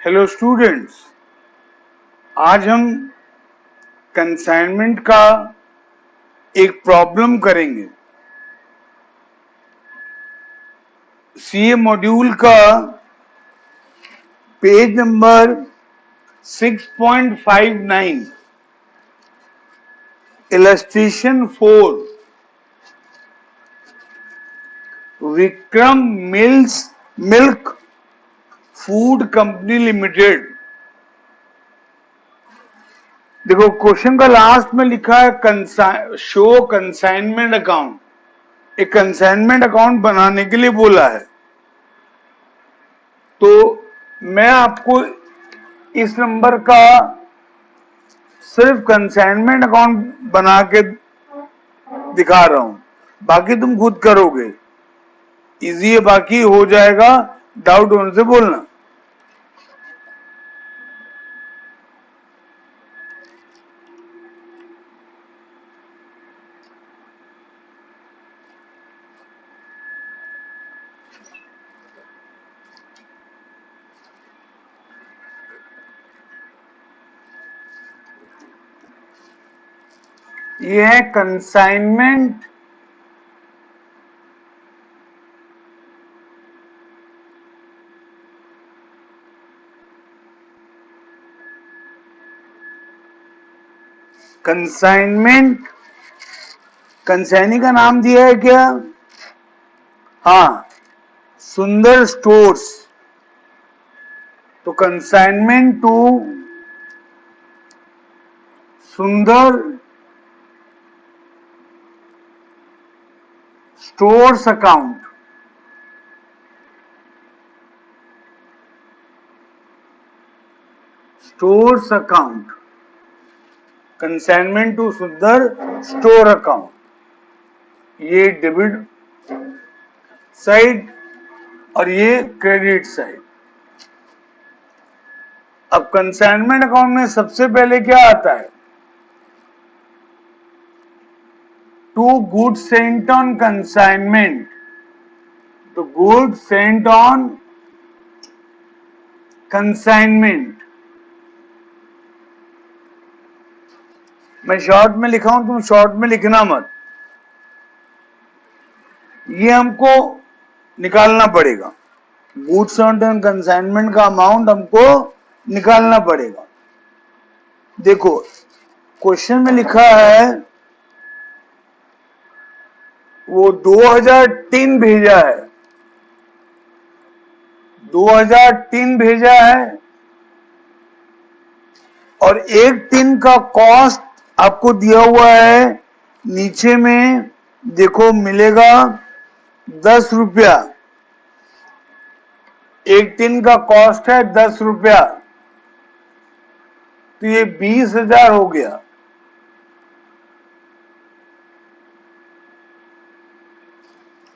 Hello students, आज हम consignment का एक प्रॉब्लम करेंगे। सीए मॉड्यूल का page number 6.59 illustration 4 Vikram milk food company limited. देखो क्वेश्चन का लास्ट में लिखा है शो कंसाइनमेंट अकाउंट। एक कंसाइनमेंट अकाउंट बनाने के लिए बोला है, तो मैं आपको इस नंबर का सिर्फ कंसाइनमेंट अकाउंट बना के दिखा रहा हूं, बाकी तुम खुद करोगे। इजी है, बाकी हो जाएगा। डाउट होने से बोलना। ये है कंसाइनमेंट कंसाइनी का नाम दिया है क्या? हाँ, सुंदर स्टोर्स। तो consignment to Sundar stores account. Stores account, consignment to Sundar store account. ये डेबिट साइड और ये क्रेडिट साइड। अब कंसाइनमेंट अकाउंट में सबसे पहले क्या आता है? To goods sent on consignment. तो गुड्स सेंट ऑन कंसाइनमेंट, मैं शॉर्ट में लिखा हूं, तुम शॉर्ट में लिखना मत। ये हमको निकालना पड़ेगा। गुड्स सेंट ऑन कंसाइनमेंट का अमाउंट हमको निकालना पड़ेगा। देखो क्वेश्चन में लिखा है वो 2003 भेजा है, 2003 भेजा है, और एक टिन का कॉस्ट आपको दिया हुआ है। नीचे में देखो मिलेगा 10 रुपया। एक टिन का कॉस्ट है 10 रुपया, तो ये 20,000 हो गया।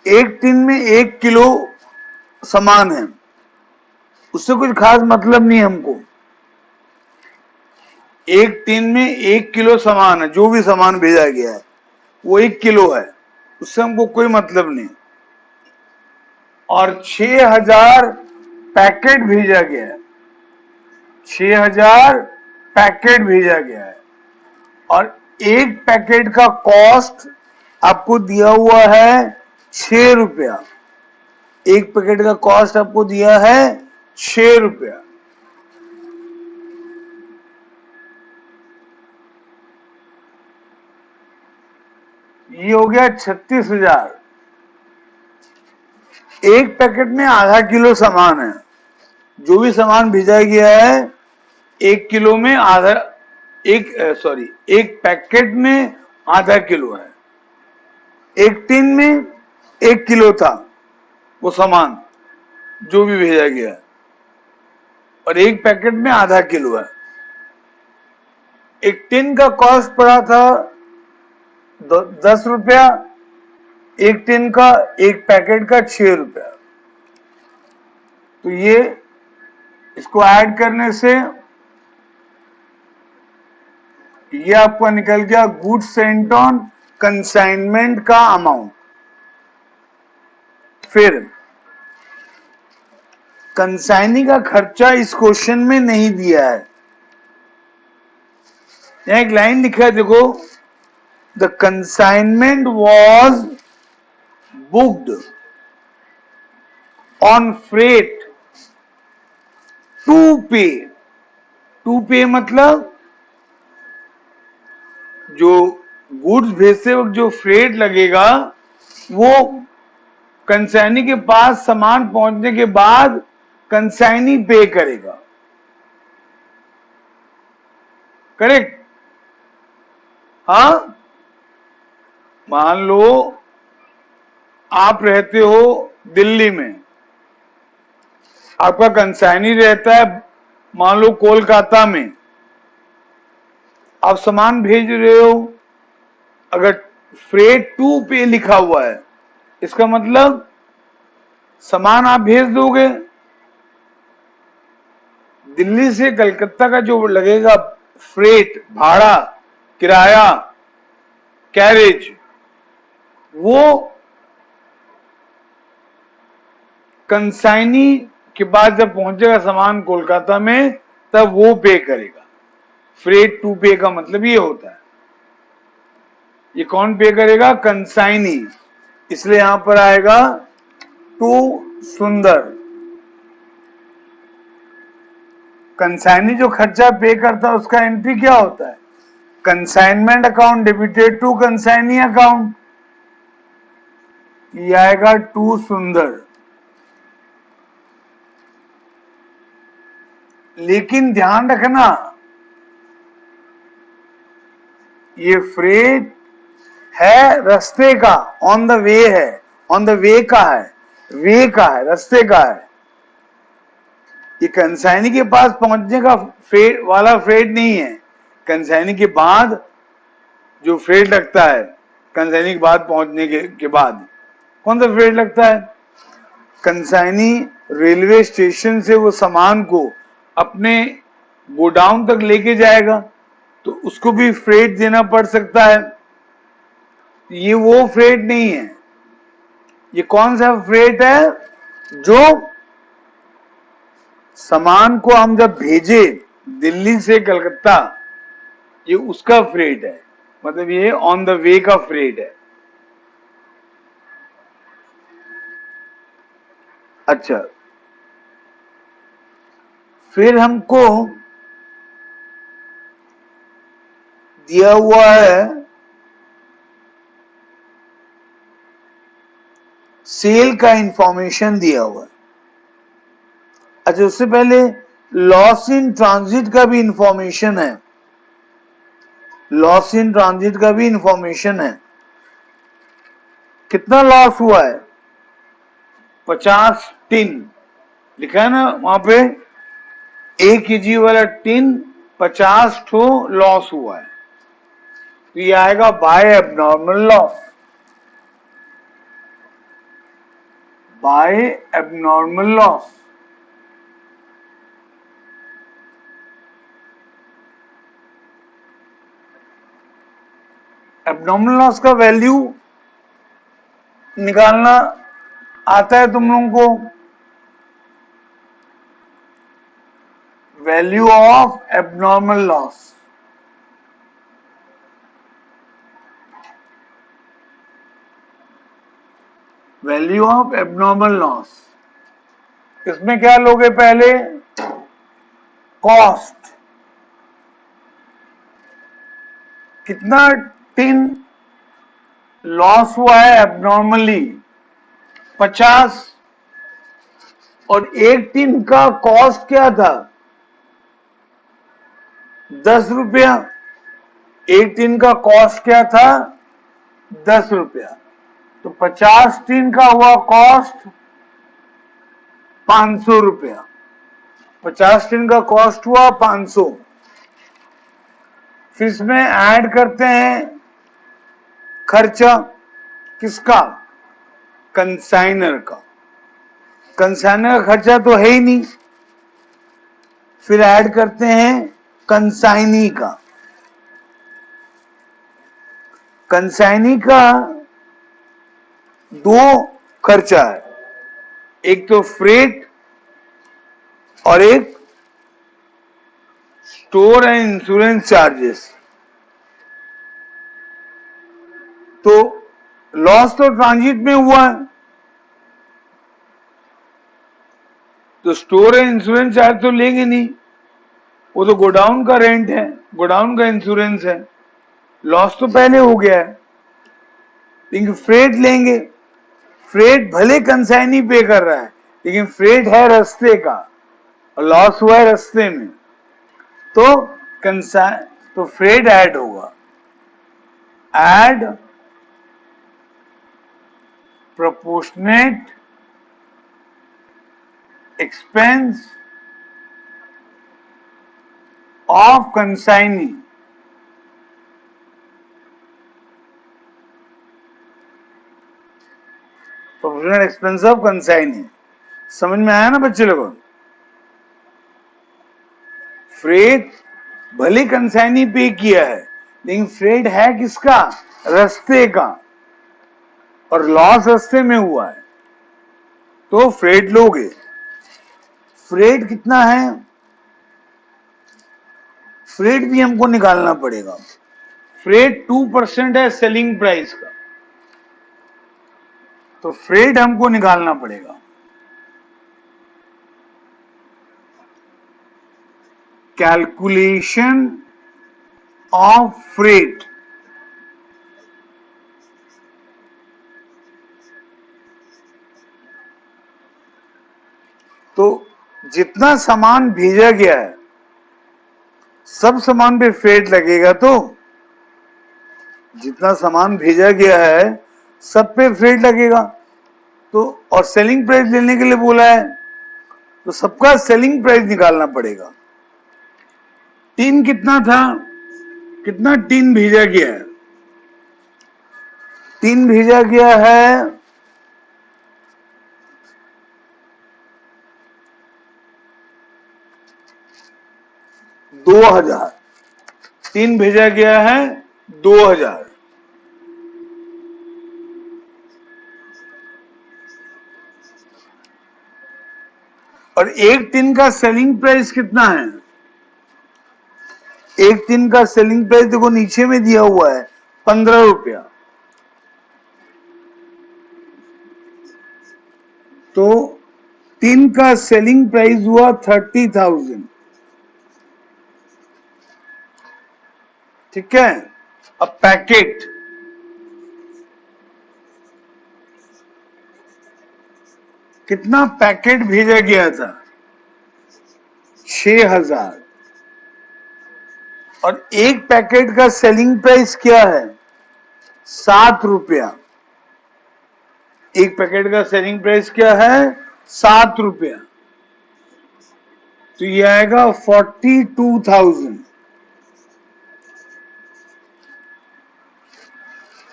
एक टिन में 1 किलो सामान है, उससे कुछ खास मतलब नहीं हमको। एक टिन में 1 किलो सामान है, जो भी सामान भेजा गया है वो 1 किलो है, उससे हमको कोई मतलब नहीं। और 6,000 पैकेट भेजा गया है, 6,000 पैकेट भेजा गया है, और एक पैकेट का कॉस्ट आपको दिया हुआ है 6 रुपया। एक पैकेट का कॉस्ट आपको दिया है 6 रुपया। ये हो गया 36,000। एक पैकेट में आधा किलो सामान है, जो भी सामान भेजा गया है 1 किलो में आधा, एक पैकेट में आधा किलो है। एक टिन में 1 किलो था वो सामान जो भी भेजा गया है, और एक पैकेट में आधा किलो है। एक टिन का कॉस्ट पड़ा था 10 रुपया, एक टिन का, एक पैकेट का 6 रुपया। तो ये इसको ऐड करने से ये आपका निकल गया गुड्स सेंट ऑन कंसाइनमेंट का अमाउंट। फिर कंसाइनी का खर्चा इस क्वेश्चन में नहीं दिया है। यहां एक लाइन लिखा है, देखो, the consignment was booked on freight to pay. To pay मतलब जो गुड्स भेजते वक्त जो फ्रेट लगेगा वो कंसाइनी के पास सामान पहुंचने के बाद कंसाइनी पे करेगा। करेक्ट? हाँ, मान लो आप रहते हो दिल्ली में, आपका कंसाइनी रहता है मान लो कोलकाता में, आप सामान भेज रहे हो, अगर फ्रेट टू पे लिखा हुआ है इसका मतलब सामान आप भेज दोगे। दिल्ली से कलकत्ता का जो लगेगा फ्रेट, भाड़ा, किराया, कैरेज, वो कंसाइनी के बाद जब पहुंचेगा सामान कोलकाता में तब वो पे करेगा। फ्रेट टू पे का मतलब ये होता है। ये कौन पे करेगा? कंसाइनी। इसलिए यहां पर आएगा टू सुंदर। कंसाइनी जो खर्चा पे करता है उसका एंट्री क्या होता है? Consignment account debited to consignee account. ये आएगा टू सुंदर। लेकिन ध्यान रखना, ये फ्रेट है रास्ते का, ऑन द वे है, ऑन द वे का है, वे का है, रास्ते का है। ये कंसाइनी के पास पहुंचने का फ्रेट वाला फ्रेट नहीं है। कंसाइनी के बाद जो फ्रेट लगता है, कंसाइनी के बाद पहुंचने के बाद कौन सा फ्रेट लगता है? कंसाइनी रेलवे स्टेशन से वो सामान को अपने गोडाउन तक लेके जाएगा तो उसको भी फ्रेट देना पड़ सकता है। ये वो फ्रेट नहीं है। ये कौन सा फ्रेट है? जो सामान को हम जब भेजे दिल्ली से कलकत्ता, ये उसका फ्रेट है, मतलब ये ऑन द वे का फ्रेट है। अच्छा, फिर हमको दिया हुआ है सेल का इंफॉर्मेशन दिया हुआ है। अच्छा, उससे पहले लॉस इन ट्रांजिट का भी इंफॉर्मेशन है। लॉस इन ट्रांजिट का भी इंफॉर्मेशन है। कितना लॉस हुआ है? 50 टिन लिखा है ना वहां पे, 1 kg वाला टिन 50 ठो लॉस हुआ है, तो ये आएगा by abnormal loss. By abnormal loss. Abnormal loss का वैल्यू निकालना आता है तुम लोगों को? Value of abnormal loss, value of abnormal loss, इसमें क्या लोगे? पहले कॉस्ट, कितना टिन लॉस हुआ है एबनॉर्मली? 50, और एक टिन का कॉस्ट क्या था? 10 रुपया। एक टिन का कॉस्ट क्या था? 10 रुपया। तो 50 टिन का हुआ कॉस्ट 500 रुपया। 50 टिन का कॉस्ट हुआ 500। फिर इसमें ऐड करते हैं खर्चा, किसका? कंसाइनर का। कंसाइनर का खर्चा तो है ही नहीं। फिर ऐड करते हैं कंसाइनी का। कंसाइनी का दो खर्चा है, एक तो फ्रेट और एक स्टोर एंड इंश्योरेंस चार्जेस। तो लॉस तो ट्रांजिट में हुआ है, तो स्टोर एंड इंश्योरेंस चार्ज तो लेंगे नहीं, वो तो गोडाउन का रेंट है, गोडाउन का इंश्योरेंस है, लॉस तो पहले हो गया है। लेकिन फ्रेट लेंगे, फ्रेट भले कंसाइनी पे कर रहा है लेकिन फ्रेट है रास्ते का और लॉस हुआ है रास्ते में, तो फ्रेट ऐड होगा, add proportionate expense of consignee, proportionate expense of consignee. समझ में आया ना बच्चे लोगों? फ्रेट भले कंसाइनी पे किया है लेकिन फ्रेट है किसका? रास्ते का, और लॉस रास्ते में हुआ है, तो फ्रेट लोगे। फ्रेट कितना है? फ्रेट भी हमको निकालना पड़ेगा। फ्रेट 2% है सेलिंग प्राइस का, तो फ्रेट हमको निकालना पड़ेगा। कैलकुलेशन ऑफ फ्रेट, तो जितना सामान भेजा गया है सब सामान पे फ्रेट लगेगा, तो जितना सामान भेजा गया है सब पे फ्रेट लगेगा। तो और सेलिंग प्राइस लेने के लिए बोला है तो सबका सेलिंग प्राइस निकालना पड़ेगा। टीन कितना था? कितना टीन भेजा गया है? टीन भेजा गया है 2000। टीन भेजा गया है 2000, और एक टिन का सेलिंग प्राइस कितना है? एक टिन का सेलिंग प्राइस देखो नीचे में दिया हुआ है 15 रुपया, तो टिन का सेलिंग प्राइस हुआ 30,000। ठीक है। अब पैकेट, कितना पैकेट भेजा गया था? 6000, और एक पैकेट का सेलिंग प्राइस क्या है? 7 रुपया। एक पैकेट का सेलिंग प्राइस क्या है? 7 रुपया, तो ये आएगा 42,000।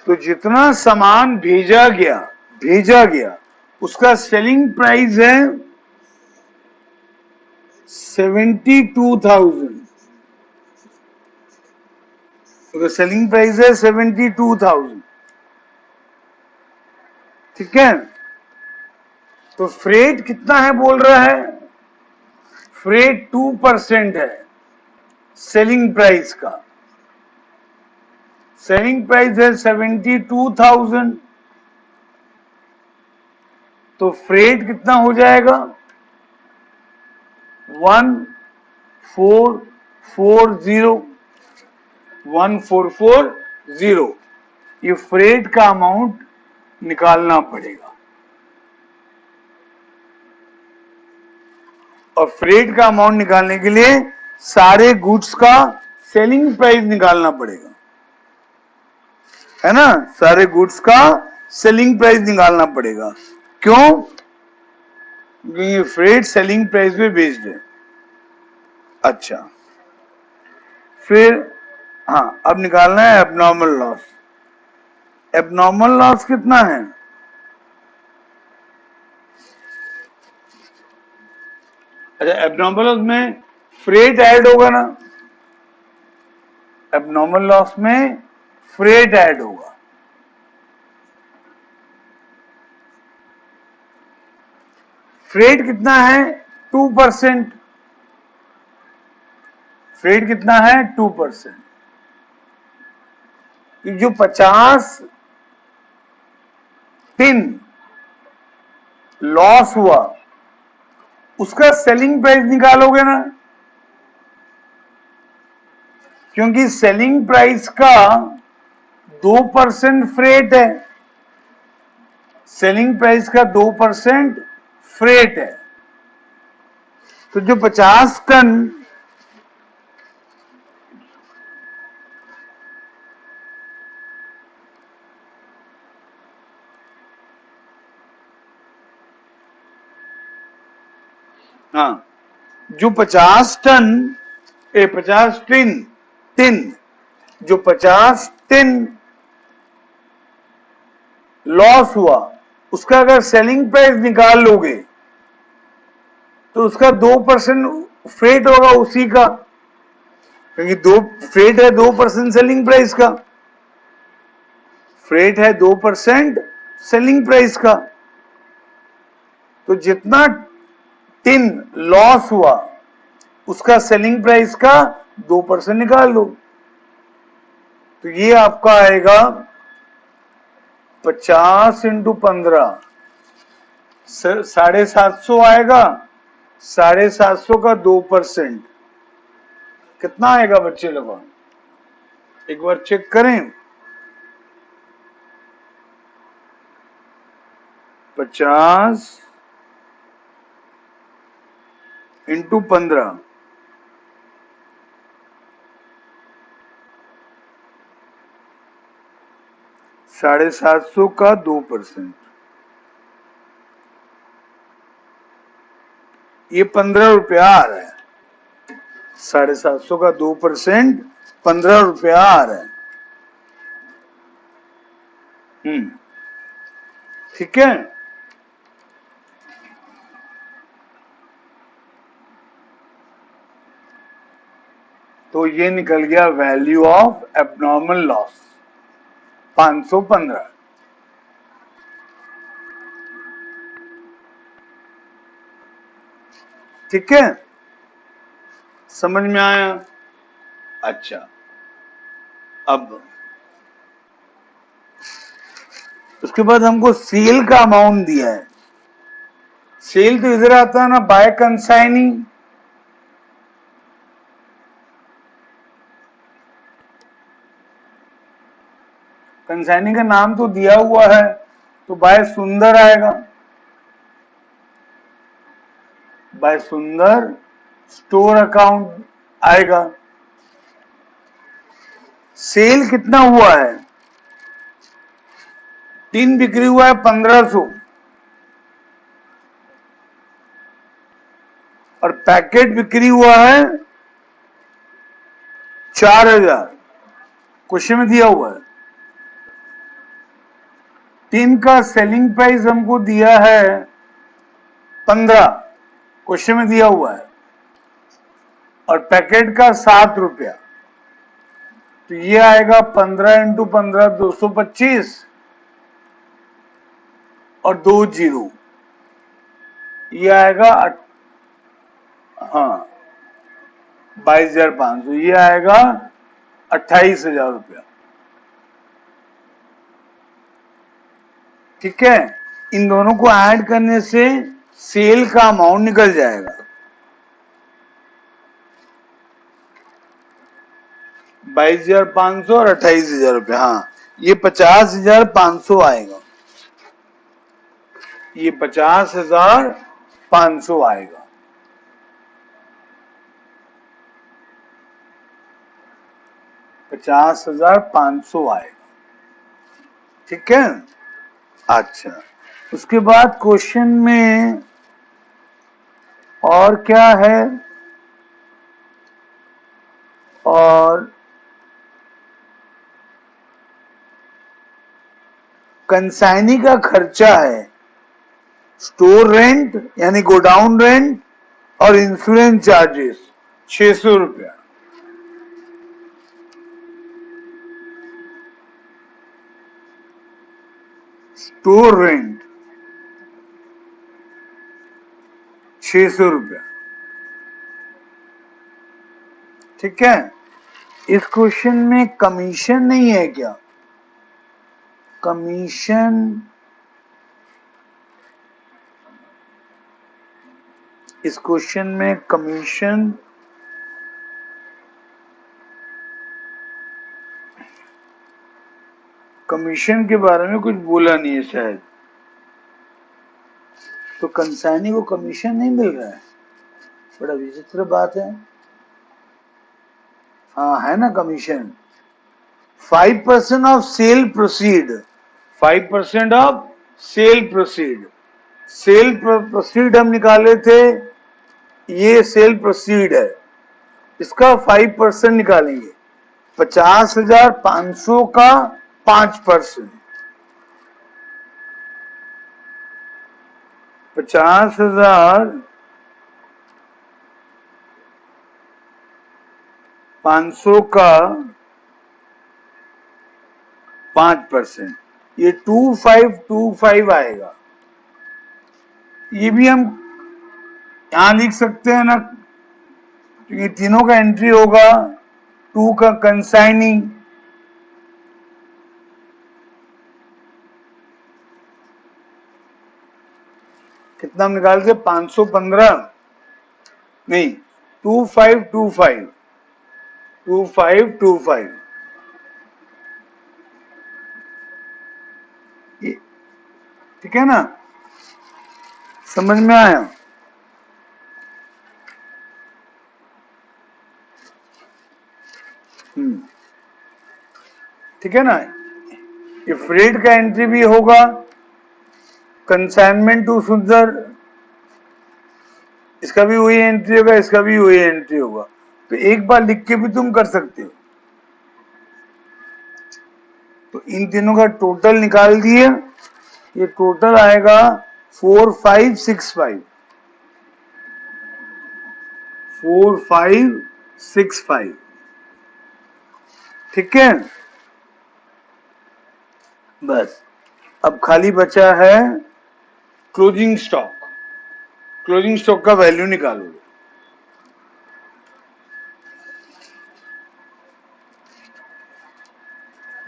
तो जितना सामान भेजा गया उसका सेलिंग प्राइस है 72,000। तो सेलिंग प्राइस है 72,000। ठीक है। तो फ्रेट कितना है बोल रहा है? फ्रेट 2% है सेलिंग प्राइस का। सेलिंग प्राइस है 72,000, तो फ्रेट कितना हो जाएगा? 1440। ये फ्रेट का अमाउंट निकालना पड़ेगा, और फ्रेट का अमाउंट निकालने के लिए सारे गुड्स का सेलिंग प्राइस निकालना पड़ेगा, है ना? सारे गुड्स का सेलिंग प्राइस निकालना पड़ेगा। क्यों? क्योंकि ये फ्रेट सेलिंग प्राइस पे बेस्ड है। अच्छा, फिर हाँ, अब निकालना है एबनॉर्मल लॉस। एबनॉर्मल लॉस कितना है? अच्छा, एबनॉर्मल लॉस में फ्रेट ऐड होगा ना? एबनॉर्मल लॉस में फ्रेट ऐड होगा। फ्रेट कितना है? 2%। फ्रेट कितना है 2%। जो 50 टिन लॉस हुआ उसका सेलिंग प्राइस निकालोगे ना, क्योंकि सेलिंग प्राइस का 2% फ्रेट है, सेलिंग प्राइस का 2% फ्रेट है। तो जो 50 टन हाँ, जो 50 टन 50 टिन जो 50 टिन लॉस हुआ उसका अगर सेलिंग प्राइस निकाल लोगे तो उसका 2% फ्रेट होगा उसी का, क्योंकि फ्रेट है 2% सेलिंग प्राइस का, फ्रेट है 2% सेलिंग प्राइस का। तो जितना टिन लॉस हुआ उसका सेलिंग प्राइस का 2% निकाल लो, तो ये आपका आएगा 50 इंटू 15 750 आएगा। 750 का 2% कितना आएगा बच्चे लोगों, एक बार चेक करें। 50 इंटू 15 750 का 2%, ये 15 रुपया आ रहा है। 750 का 2% 15 रुपया आ रहा है। ठीक है, तो ये निकल गया वैल्यू ऑफ एबनॉर्मल लॉस 515। ठीक है, समझ में आया? अच्छा, अब उसके बाद हमको सेल का अमाउंट दिया है। सेल तो इधर आता है ना, बाय कंसाइनिंग। कंसाइनिंग का नाम तो दिया हुआ है, तो बाय सुंदर आएगा, बाय सुंदर स्टोर अकाउंट आएगा। सेल कितना हुआ है, टिन बिक्री हुआ है 1500 और पैकेट बिक्री हुआ है 4000, क्वेश्चन में दिया हुआ है। टिन का सेलिंग प्राइस हमको दिया है 15, क्वेश्चन में दिया हुआ है, और पैकेट का 7 रुपया, तो ये आएगा 15 इंटू 15 225 और 2 जीरो, ये आएगा हाँ 22,500, ये आएगा 28,000 रुपया। ठीक है, इन दोनों को ऐड करने से सेल का अमाउंट निकल जाएगा 22,500 और 28,000 रुपया। हाँ, ये 50,500 आएगा, ये 50,500 आएगा। $50,500 आएगा। ठीक है, अच्छा, उसके बाद क्वेश्चन में और क्या है, और कंसाइनी का खर्चा है, स्टोर रेंट यानी गोडाउन रेंट और इंश्योरेंस चार्जेस 600 रुपया। स्टोर रेंट 600 रुपया। ठीक है, इस क्वेश्चन में कमीशन नहीं है क्या? कमीशन इस क्वेश्चन में कमीशन के बारे में कुछ बोला नहीं है शायद, तो कंसाइनी को कमीशन नहीं मिल रहा है, बड़ा विचित्र बात है। हाँ है ना commission, 5% of cell proceed, 5% of cell proceed. Cell proceed हम निकाले थे, ये सेल प्रोसीड है, इसका 5% निकालेंगे, 50,500 का 5%, 50,500 का 5%, ये 2525 आएगा। ये भी हम यहां लिख सकते हैं ना, क्योंकि तीनों का एंट्री होगा, 2 का कंसाइनी, कितना हम निकालते, 515 नहीं, 2525, 2525, ठीक है ना, समझ में आया? ठीक है ना, ये फ्रेट का एंट्री भी होगा, कंसाइनमेंट टू सुंदर, इसका भी वही एंट्री होगा, इसका भी वही एंट्री होगा, तो एक बार लिख के भी तुम कर सकते हो। तो इन तीनों का टोटल निकाल दिए, ये टोटल आएगा 4565, 4565, ठीक है। बस अब खाली बचा है क्लोजिंग स्टॉक, क्लोजिंग स्टॉक का वैल्यू निकालो,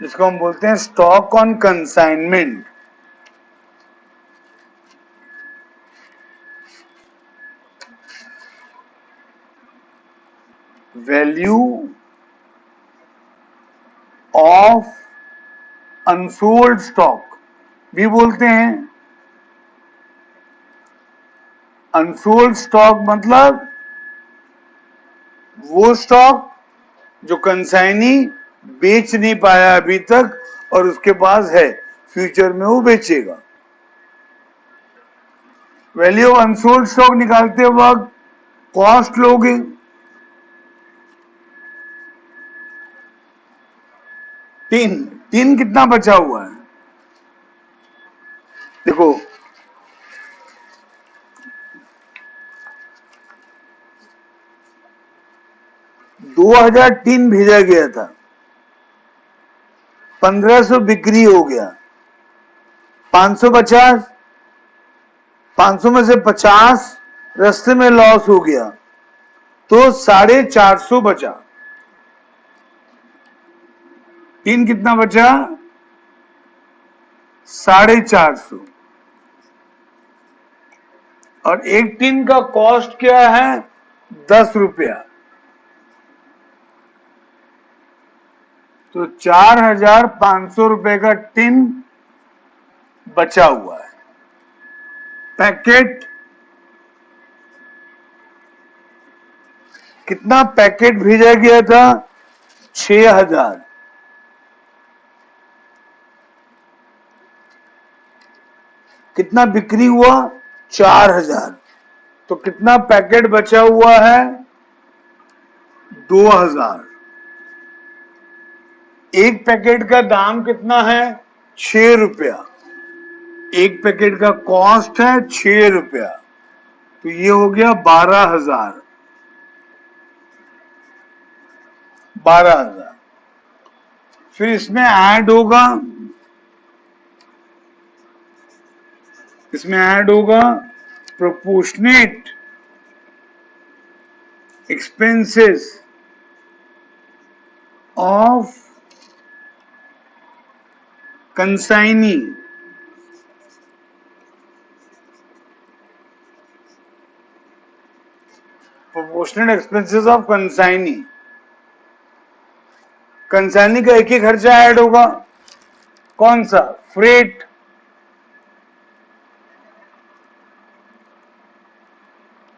जिसको हम बोलते हैं stock on consignment. Value of unsold stock भी बोलते हैं। अनसोल्ड स्टॉक मतलब वो स्टॉक जो कंसाइनी बेच नहीं पाया अभी तक और उसके पास है, फ्यूचर में वो बेचेगा। वैल्यू ऑफ अनसोल्ड स्टॉक निकालते वक्त कॉस्ट लोगे, तीन कितना बचा हुआ है देखो, दो 2003 भेजा गया था, 1500 बिक्री हो गया, 550, 500 में से 50 रास्ते में लॉस हो गया, तो 450 बचा। तीन कितना बचा, 450, और एक टीन का कॉस्ट क्या है, 10 रुपया, तो 4,500 रुपए का टिन बचा हुआ है। पैकेट कितना पैकेट भेजा गया था, 6,000, कितना बिक्री हुआ, 4,000, तो कितना पैकेट बचा हुआ है, 2,000। एक पैकेट का दाम कितना है, 6 रुपया, एक पैकेट का कॉस्ट है 6 रुपया, तो ये हो गया 12,000, 12,000। फिर इसमें ऐड होगा, proportionate expenses of consignee, proportional expenses of consignee. Consignee का एक ही खर्चा ऐड होगा, कौन सा? फ्रेट।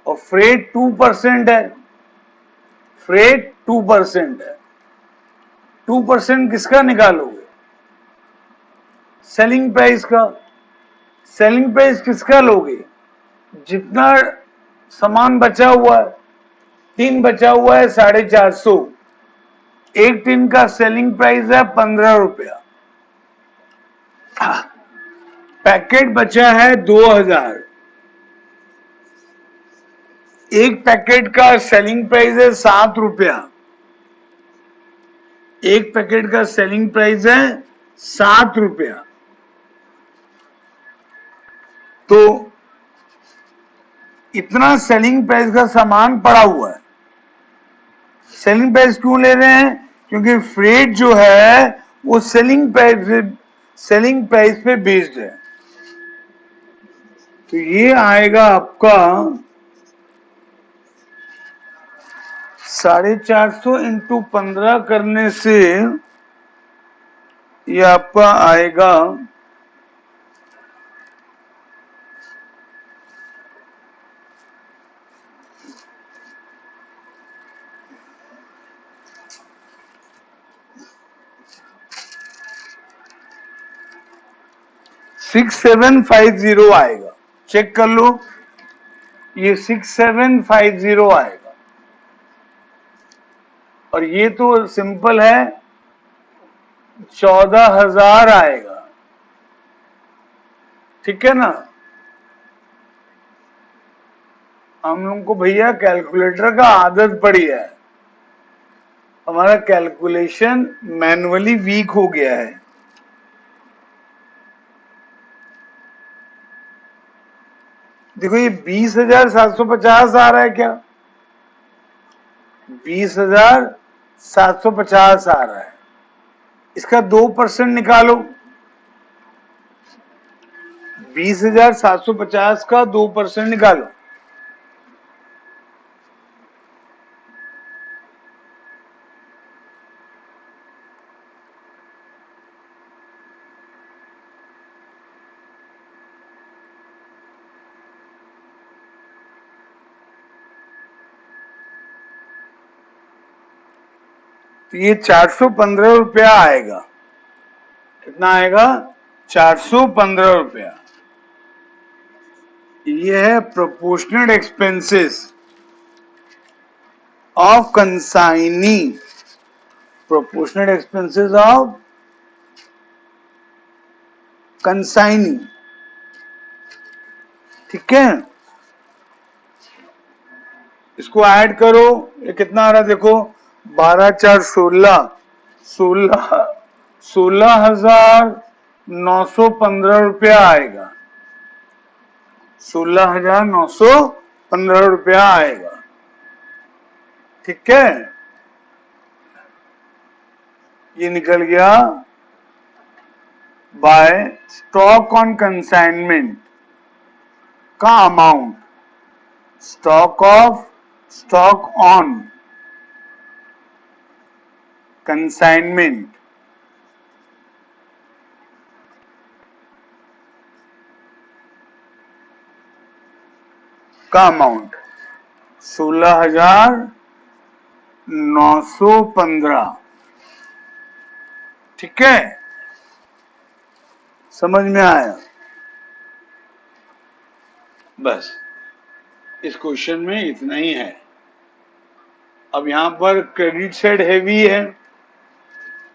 और फ्रेट 2% है, फ्रेट 2% है। 2% किसका निकालोगे? सेलिंग प्राइस का। सेलिंग प्राइस किसका लोगे? जितना सामान बचा हुआ है, टीन बचा हुआ है 450, एक टीन का सेलिंग प्राइस है 15 रुपया, पैकेट बचा है 2000, एक पैकेट का सेलिंग प्राइस है 7 रुपया, एक पैकेट का सेलिंग प्राइस है 7 रुपया। तो इतना सेलिंग प्राइस का सामान पड़ा हुआ है। सेलिंग प्राइस क्यों ले रहे हैं? क्योंकि फ्रेट जो है वो सेलिंग प्राइस पे बेस्ड है। तो ये आएगा आपका 450 इंटू 15 करने से ये आपका आएगा 6750 आएगा। चेक कर लो, ये 6750 आएगा। और ये तो सिंपल है, 14,000 आएगा। ठीक है ना? हम लोग को भैया कैलकुलेटर का आदत पड़ी है, हमारा कैलकुलेशन मैन्युअली वीक हो गया है। देखो ये 20,750 आ रहा है क्या? 20,750 आ रहा है। इसका 2% निकालो। 20,750 का 2% निकालो। तो ये 415 रुपया आएगा। कितना आएगा? 415 रुपया। ये है proportional expenses of consignee, proportional expenses of consignee. ठीक है, इसको ऐड करो, ये कितना आ रहा है देखो, 12 4 16, 16,915 रुपया आएगा। 16,915 रुपया आएगा। ठीक है, ये निकल गया बाय स्टॉक ऑन कंसाइनमेंट का अमाउंट, स्टॉक ऑन कंसाइनमेंट का अमाउंट 16,915। ठीक है, समझ में आया? बस इस क्वेश्चन में इतना ही है। अब यहां पर क्रेडिट साइड हैवी है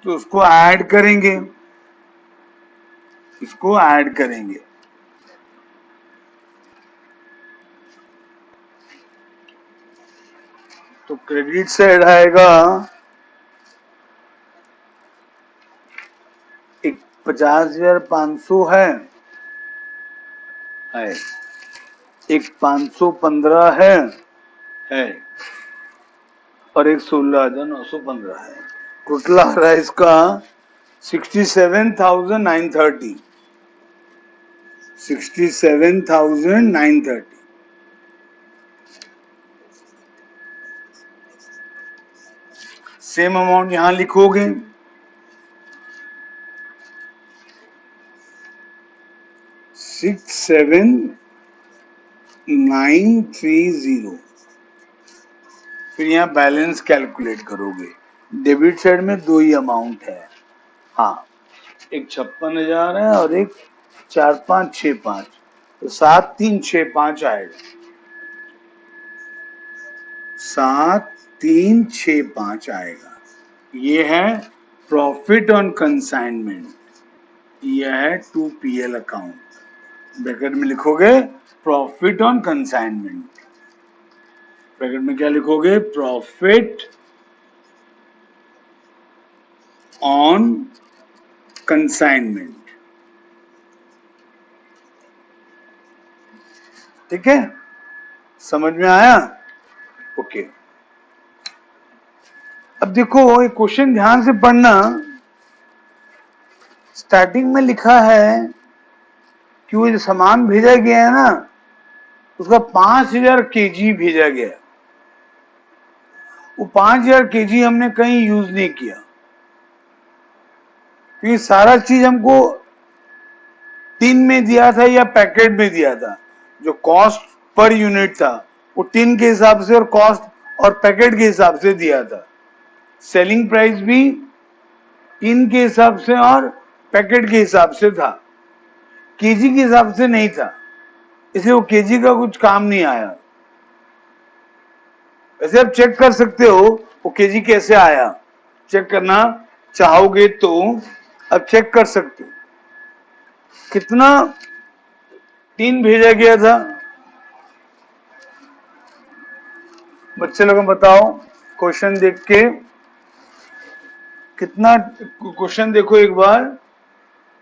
तो उसको ऐड करेंगे, इसको ऐड करेंगे। तो क्रेडिट साइड आएगा एक 50,500 है, एक 515 है और एक 16,915 है। टोटल आ रहा है इसका 67,930, 67,930। सेम अमाउंट यहां लिखोगे, 67,930। फिर यहाँ बैलेंस कैलकुलेट करोगे। डेबिट साइड में दो ही अमाउंट है, हाँ, एक 56,000 है और एक 4565, तो 7365 आएगा, 7365 आएगा। ये है प्रॉफिट ऑन कंसाइनमेंट, यह है 2PL अकाउंट। ब्रैकेट में लिखोगे प्रॉफिट ऑन कंसाइनमेंट, ब्रैकेट में क्या लिखोगे, प्रॉफिट ऑन कंसाइनमेंट। ठीक है, समझ में आया? ओके। अब देखो एक क्वेश्चन ध्यान से पढ़ना। स्टार्टिंग में लिखा है कि वो जो सामान भेजा गया है ना, उसका 5,000 केजी भेजा गया। वो 5,000 केजी हमने कहीं यूज नहीं किया, क्योंकि सारा चीज हमको टिन में दिया था या पैकेट में दिया था। जो कॉस्ट पर यूनिट था वो टिन के हिसाब से और कॉस्ट और पैकेट के हिसाब से दिया था। सेलिंग प्राइस भी टिन के हिसाब से और पैकेट के हिसाब से था, केजी के हिसाब से नहीं था, इसलिए वो केजी का कुछ काम नहीं आया। वैसे आप चेक कर सकते हो वो केजी कैसे आया, चेक करना चाहोगे तो अब चेक कर सकते हो। कितना टीन भेजा गया था, बच्चे लोग बताओ क्वेश्चन देख के। कितना, क्वेश्चन देखो एक बार।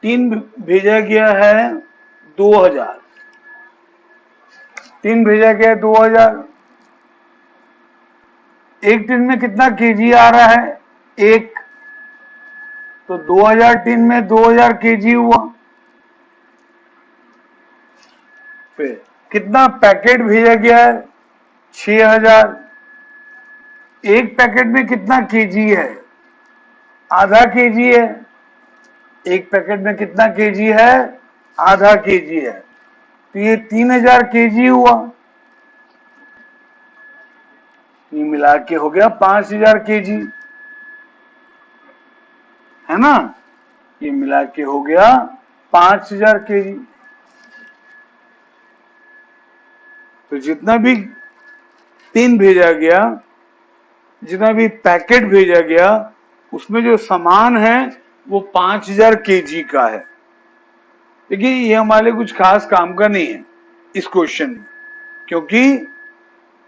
टीन भेजा गया है 2,000, टीन भेजा गया है 2,000। एक टीन में कितना केजी आ रहा है, एक, तो 2,000 टीन में 2,000 केजी हुआ। फिर कितना पैकेट भेजा गया है, 6,000। एक पैकेट में कितना केजी है, आधा केजी है। एक पैकेट में कितना केजी है, आधा केजी है, तो ये 3,000 केजी हुआ। ये मिला के हो गया 5,000 केजी, है ना? ये मिला के हो गया 5,000 केजी। तो जितना भी टिन भेजा गया, जितना भी पैकेट भेजा गया, उसमें जो सामान है वो 5,000 केजी का है। देखिए ये हमारे कुछ खास काम का नहीं है इस क्वेश्चन में, क्योंकि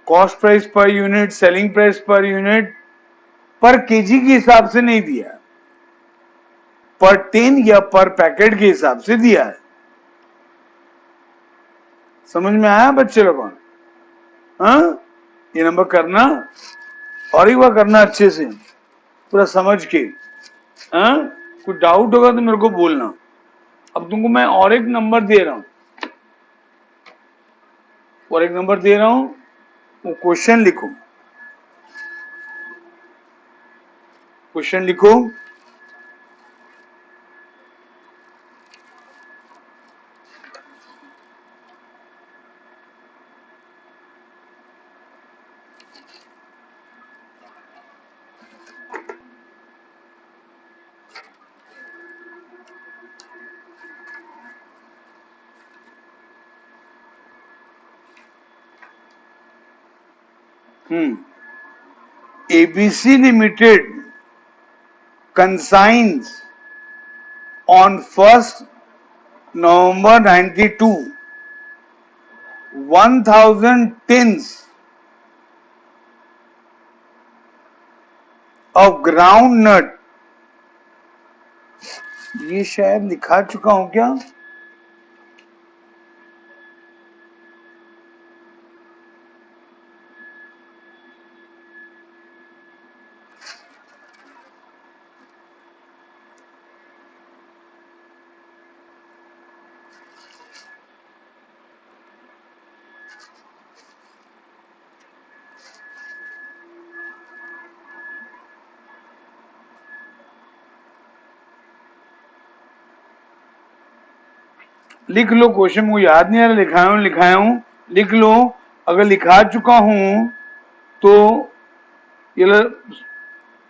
cost price per unit, selling price per unit पर केजी के हिसाब से नहीं दिया, पर टिन या पर पैकेट के हिसाब से दिया है। समझ में आया बच्चे लोगों? हाँ, ये नंबर करना और एक बार करना अच्छे से पूरा समझ के। हाँ, कुछ डाउट होगा तो मेरे को बोलना। अब तुमको मैं और एक नंबर दे रहा हूं, और एक नंबर दे रहा हूं, वो क्वेश्चन लिखो, क्वेश्चन लिखो। ABC Limited consigns on 1st November 92 1,000 tins of ground nut। ये शायद लिखा चुका हूं क्या? लिख लो, क्वेश्चन मुझे याद नहीं आ रहा, लिखाया हूं, लिख लो। अगर लिखा चुका हूं तो ये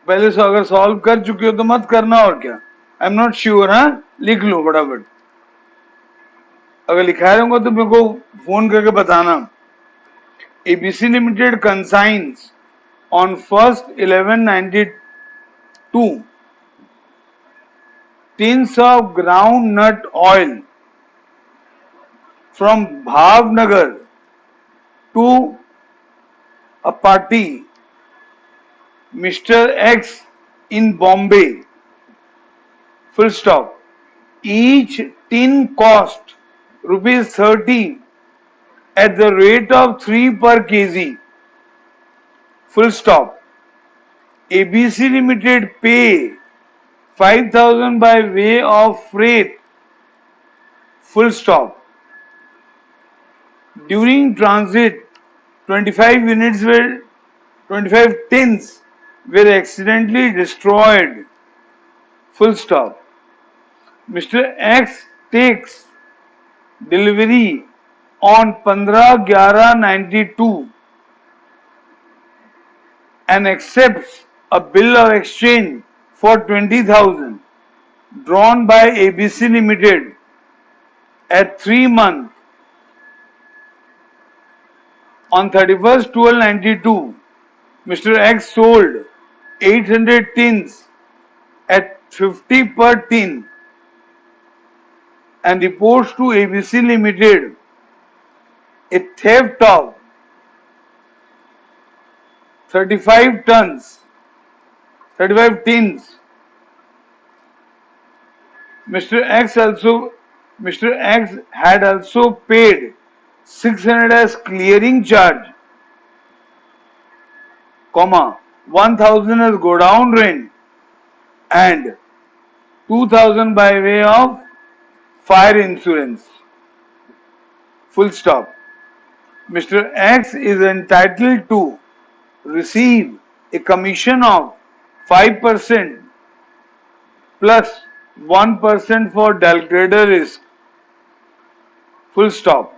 पहले से अगर सॉल्व कर चुके हो तो मत करना, और क्या। I am not sure. हाँ, लिख लो फटाफट। अगर लिखा रहूंगा तो मेरे को फोन करके बताना। ABC limited conscience on 1st 1192 tins of groundnut oil from Bhavnagar to a party Mr. X in Bombay, full stop. Each tin cost rupees 30 at the rate of 3 per kg, full stop. ABC Limited pay 5,000 by way of freight, full stop. During transit 25 tins were accidentally destroyed, full stop. Mr. X takes delivery on 15/11/92 and accepts a bill of exchange for 20,000 drawn by ABC Limited at 3 months. On 31st/12/92, Mr. X sold 800 tins at 50 per tin and reports to ABC Limited a theft of 35 tins. Mr. X had also paid 600 as clearing charge, 1,000 as godown rent and 2,000 by way of fire insurance, full stop. Mr. X is entitled to receive a commission of 5% plus 1% for delegated risk, full stop.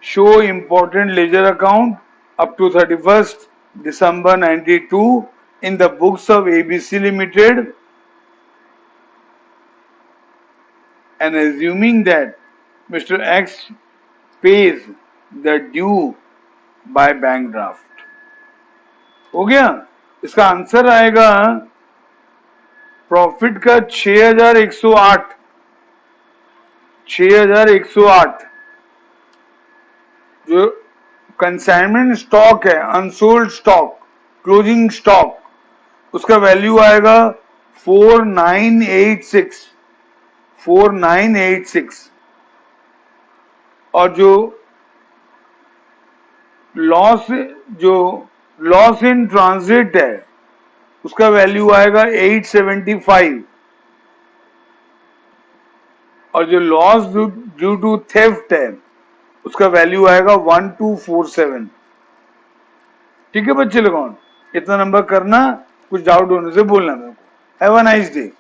Show important ledger account up to 31st December 92 in the books of ABC Limited, and assuming that Mr. X pays the due by bank draft. हो गया। इसका answer आएगा profit का 6,108, 6,108। जो consignment stock है, unsold stock, closing stock, उसका value आएगा 4986, 4986। और जो लॉस इन ट्रांजिट है उसका वैल्यू आएगा 875। और जो लॉस ड्यू टू थेफ्ट है उसका वैल्यू आएगा 1247। ठीक है बच्चे लोगों, इतना नंबर करना, कुछ डाउट होने से बोलना मेरे को। Have a nice day.